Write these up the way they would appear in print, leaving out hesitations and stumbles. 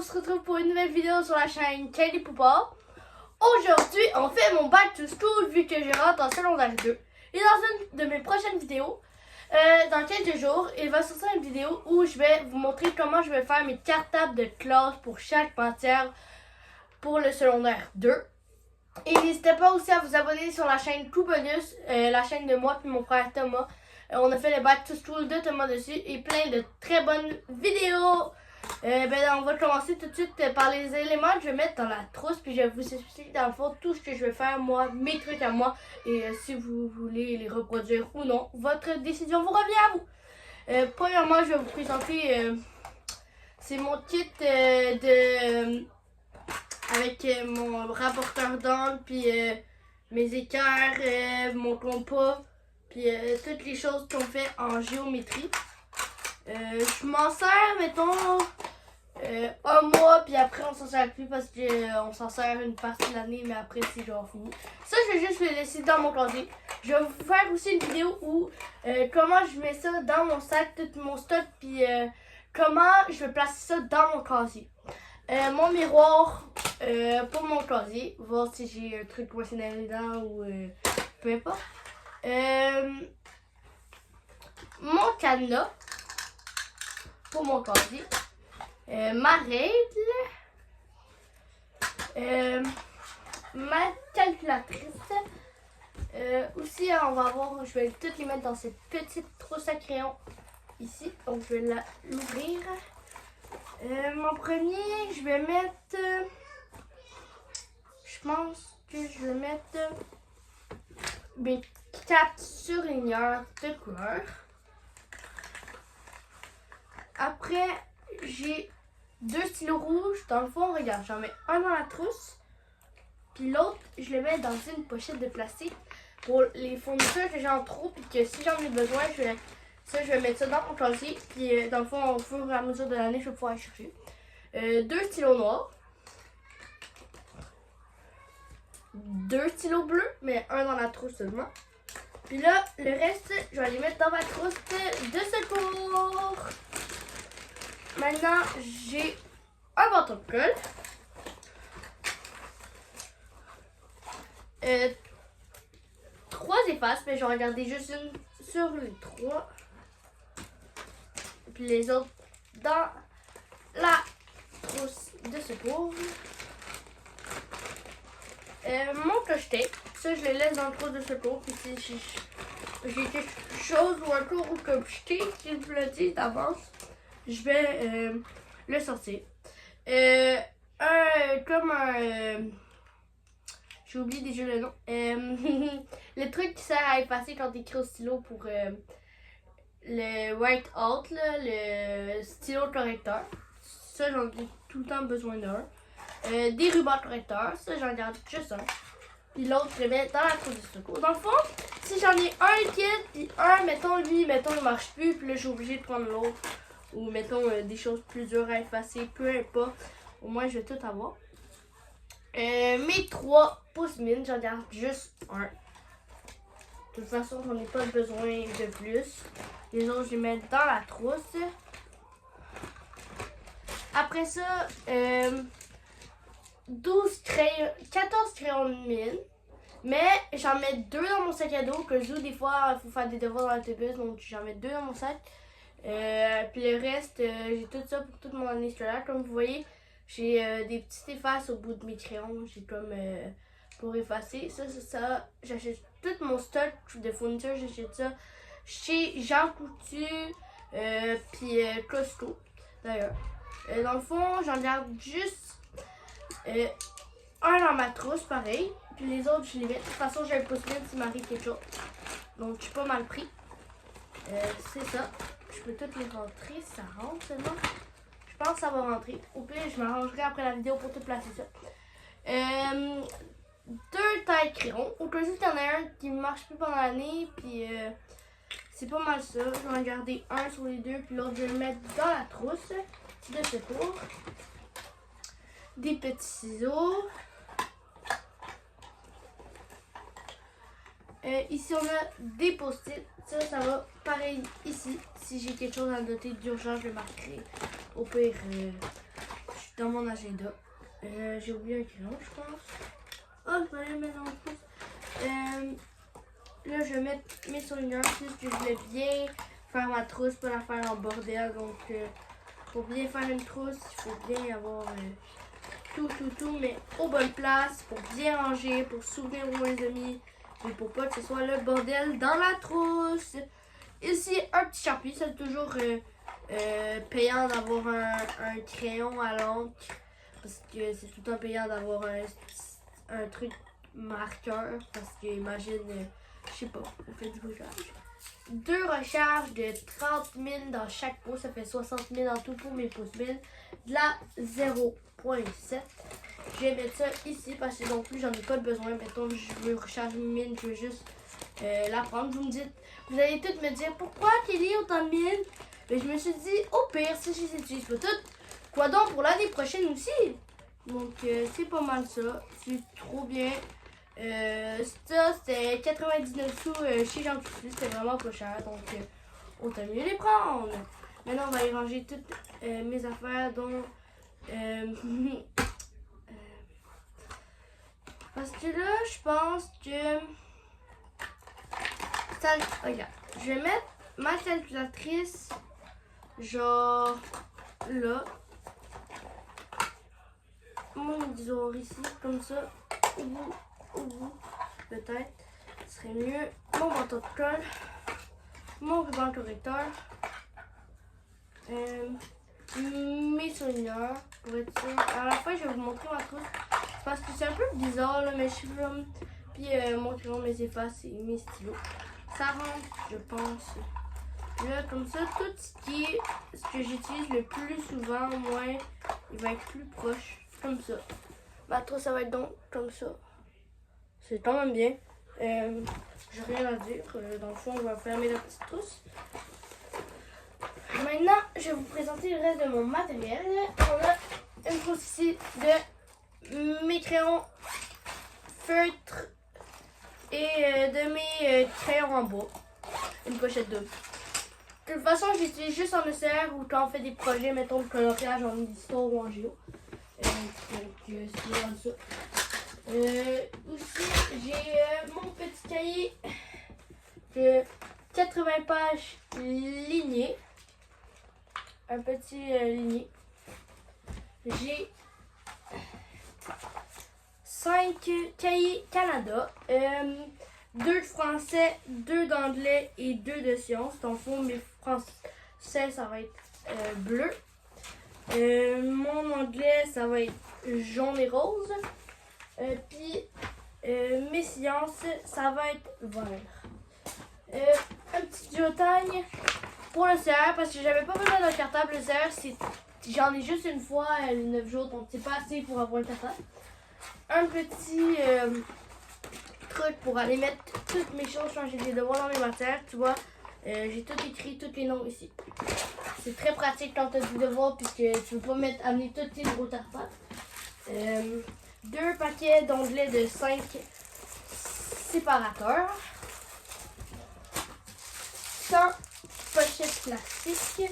se retrouve pour une nouvelle vidéo sur la chaîne Kelly Poupa. Aujourd'hui, on fait mon back to school vu que je rentre en secondaire 2. Et dans une de mes prochaines vidéos, dans quelques jours, il va sortir une vidéo où je vais vous montrer comment je vais faire mes cartables de classe pour chaque matière pour le secondaire 2. Et n'hésitez pas aussi à vous abonner sur la chaîne Tout Bonus, la chaîne de moi et mon frère Thomas. On a fait le back to school de Thomas dessus et plein de très bonnes vidéos. On va commencer tout de suite par les éléments que je vais mettre dans la trousse. Puis je vais vous expliquer dans le fond tout ce que je vais faire moi, mes trucs à moi. Et si vous voulez les reproduire ou non, votre décision vous revient à vous. Premièrement, je vais vous présenter, c'est mon kit avec mon rapporteur d'angle, puis mes équerres, mon compas, puis toutes les choses qu'on fait en géométrie. Je m'en sers, mettons, un mois, puis après on s'en sert plus parce qu'on s'en sert une partie de l'année, mais après c'est genre fini. Ça, je vais juste le laisser dans mon casier. Je vais vous faire aussi une vidéo où comment je mets ça dans mon sac, tout mon stock, puis comment je vais placer ça dans mon casier. Mon miroir pour mon casier, voir si j'ai un truc coincé dans les dents ou peu importe. Mon cadenas pour mon casier. Ma règle. Ma calculatrice. Aussi, on va voir, je vais toutes les mettre dans cette petite trousse à crayon ici. Donc, je vais l'ouvrir. Mon premier, je vais mettre, je pense que je vais mettre mes 4 surligneurs de couleur. Après, j'ai 2 stylos rouges. Dans le fond, regarde, j'en mets un dans la trousse, puis l'autre, je le mets dans une pochette de plastique pour les fournitures que j'ai en trop, puis que si j'en ai besoin, je vais mettre ça dans mon casier, puis dans le fond, au fur et à mesure de l'année, je vais pouvoir aller chercher. 2 stylos noirs. 2 stylos bleus, mais un dans la trousse seulement. Puis là, le reste, je vais les mettre dans ma trousse de secours. Maintenant, j'ai un bâton de colle. 3 effaces, mais je vais regarder juste une sur les 3. Puis les autres dans la trousse de secours. Mon cloche-tape, ça je le laisse dans le trousse de secours. Puis si j'ai quelque chose ou un cours ou comme jeté qui me le dit d'avance, je vais le sortir. J'ai oublié déjà le nom. Le truc qui sert à effacer quand tu écris au stylo pour le white out, là, le stylo correcteur. Ça, j'en ai tout le temps besoin d'un. Des rubans correcteurs. Ça, j'en garde juste un. Puis l'autre, je le mets dans la trousse de secours. Dans le fond, si j'en ai un kit, puis un, mettons, il marche plus, puis là, je suis obligée de prendre l'autre. Ou mettons des choses plus dures à effacer, peu importe. Au moins, je vais tout avoir. Mes 3 pouces mine, j'en garde juste un. De toute façon, j'en ai pas besoin de plus. Les autres, je les mets dans la trousse. Après ça, 14 crayons de mine. Mais j'en mets 2 dans mon sac à dos. Que des fois, il faut faire des devoirs dans l'autobus. Donc, j'en mets 2 dans mon sac. Puis le reste, j'ai tout ça pour toute mon année scolaire. Comme vous voyez, j'ai des petites effaces au bout de mes crayons. J'ai comme pour effacer. Ça. J'achète tout mon stock de fournitures. J'achète ça chez Jean Coutu, puis Costco d'ailleurs. Dans le fond, j'en garde juste un dans ma trousse, pareil. Puis les autres, je les mets. De toute façon, j'ai un pouce-mine s'il m'arrive quelque chose. Donc, je suis pas mal pris. C'est ça. Je peux toutes les rentrer, ça rentre seulement. Je pense que ça va rentrer. Au pire, je m'arrangerai après la vidéo pour tout placer ça. 2 tailles crayons. Au cas où il y en a un qui ne marche plus pendant l'année, puis c'est pas mal ça. Je vais en garder un sur les 2, puis l'autre, je vais le mettre dans la trousse de secours. Des petits ciseaux. Ici, on a des post-it. Ça va pareil ici. Si j'ai quelque chose à noter d'urgence, je le marquerai. Au pire, dans mon agenda. J'ai oublié un crayon, je pense. Oh, je vais aller mettre dans le pouce. Là, je vais mettre mes souvenirs puisque je voulais bien faire ma trousse, pas la faire en bordel. Donc, pour bien faire une trousse, il faut bien avoir tout, mais aux bonnes places, pour bien ranger, pour souvenir où les amis, mais pour pas que ce soit le bordel dans la trousse. Ici, un petit charpie, c'est toujours payant d'avoir un crayon à l'encre, parce que c'est tout le temps payant d'avoir un truc marqueur, parce que imagine, je sais pas, ça fait du bouchage. 2 recharges de 30 000 dans chaque pot, ça fait 60 000 en tout pour mes pouces 1000. De la 0.7. Je vais mettre ça ici parce que non plus j'en ai pas besoin. Mettons je veux recharger mes mines, je veux juste la prendre. Vous me dites, vous allez toutes me dire pourquoi Kelly autant de mines? Mais je me suis dit au pire si je les utilise pas toutes, quoi donc pour l'année prochaine aussi. Donc c'est pas mal ça, c'est trop bien. Ça c'était 99 sous chez Jean Coutu, c'était vraiment pas cher, donc autant mieux les prendre. Maintenant on va aller ranger toutes mes affaires dont parce que là je pense que ça, regarde, je vais mettre ma calculatrice genre là, mon disons ici comme ça au bout, peut-être, ce serait mieux. Mon bâton de colle, mon ruban correcteur, mes soigneurs, pour être sûr. À la fin, je vais vous montrer ma trousse, parce que c'est un peu bizarre, là, mais je suis comme... Puis mon crayon, mes effaces et mes stylos. Ça rentre, je pense. Là, comme ça, tout ce que j'utilise le plus souvent, au moins, il va être plus proche, comme ça. Ma trousse, ça va être donc comme ça. C'est quand même bien. J'ai rien à dire. Dans le fond, on va fermer la petite trousse. Maintenant, je vais vous présenter le reste de mon matériel. On a une trousse ici de mes crayons feutres et de mes crayons en bois. Une pochette double. De toute façon, j'utilise juste en ECR ou quand on fait des projets, mettons le coloriage en histoire ou en géo. Donc, c'est vraiment ça. Aussi, j'ai mon petit cahier de 80 pages lignées. Un petit ligné. J'ai 5 cahiers Canada. 2 de français, 2 d'anglais et 2 de sciences. Dans le fond, mes français, ça va être bleu. Mon anglais, ça va être jaune et rose. Puis mes sciences, ça va être vert. Un petit duotime pour le CR parce que j'avais pas besoin d'un cartable. Le CR, j'en ai juste une fois 9 jours, donc c'est pas assez pour avoir un cartable. Un petit truc pour aller mettre toutes mes choses quand j'ai des devoirs dans mes matières. Tu vois, j'ai tout écrit, tous les noms ici. C'est très pratique quand tu as des devoirs puisque tu veux pas amener tous tes gros cartables. 2 paquets d'onglets de 5 séparateurs. 100 pochettes plastiques.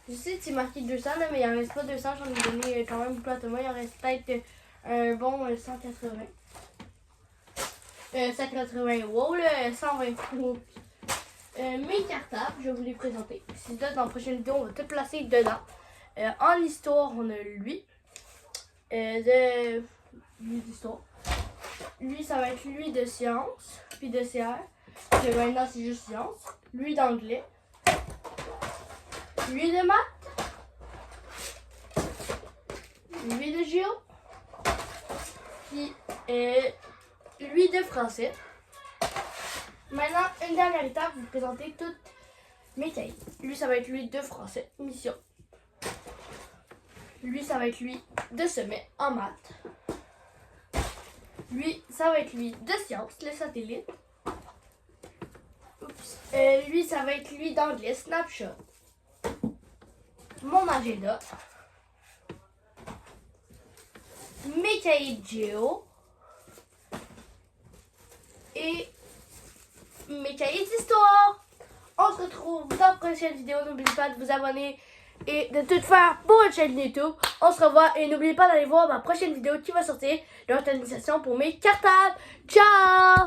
Je sais que c'est marqué 200 là, mais il en reste pas 200. J'en ai donné quand même beaucoup à Thomas. Il en reste peut-être un bon 180. 180, wow, là, 120 euros. Mes cartables, je vais vous les présenter. Si dans la prochaine vidéo, on va tout placer dedans. En histoire, on a lui. Lui d'histoire. Lui, ça va être lui de sciences, puis de CR. Puis maintenant, c'est juste sciences. Lui d'anglais. Lui de maths. Lui de géo. Puis lui de français. Maintenant, une dernière étape, vous présenter toutes mes cahiers. Lui, ça va être lui de français, mission. Lui, ça va être lui de semet en maths. Lui, ça va être lui de sciences, le satellite. Oups. Lui, ça va être lui d'anglais, Snapshot. Mon agenda. Mes cahiers de géo. Et mes cahiers d'histoire. On se retrouve dans la prochaine vidéo. N'oubliez pas de vous abonner, et de tout faire pour une chaîne YouTube. On se revoit et n'oubliez pas d'aller voir ma prochaine vidéo qui va sortir de l'organisation pour mes cartables. Ciao!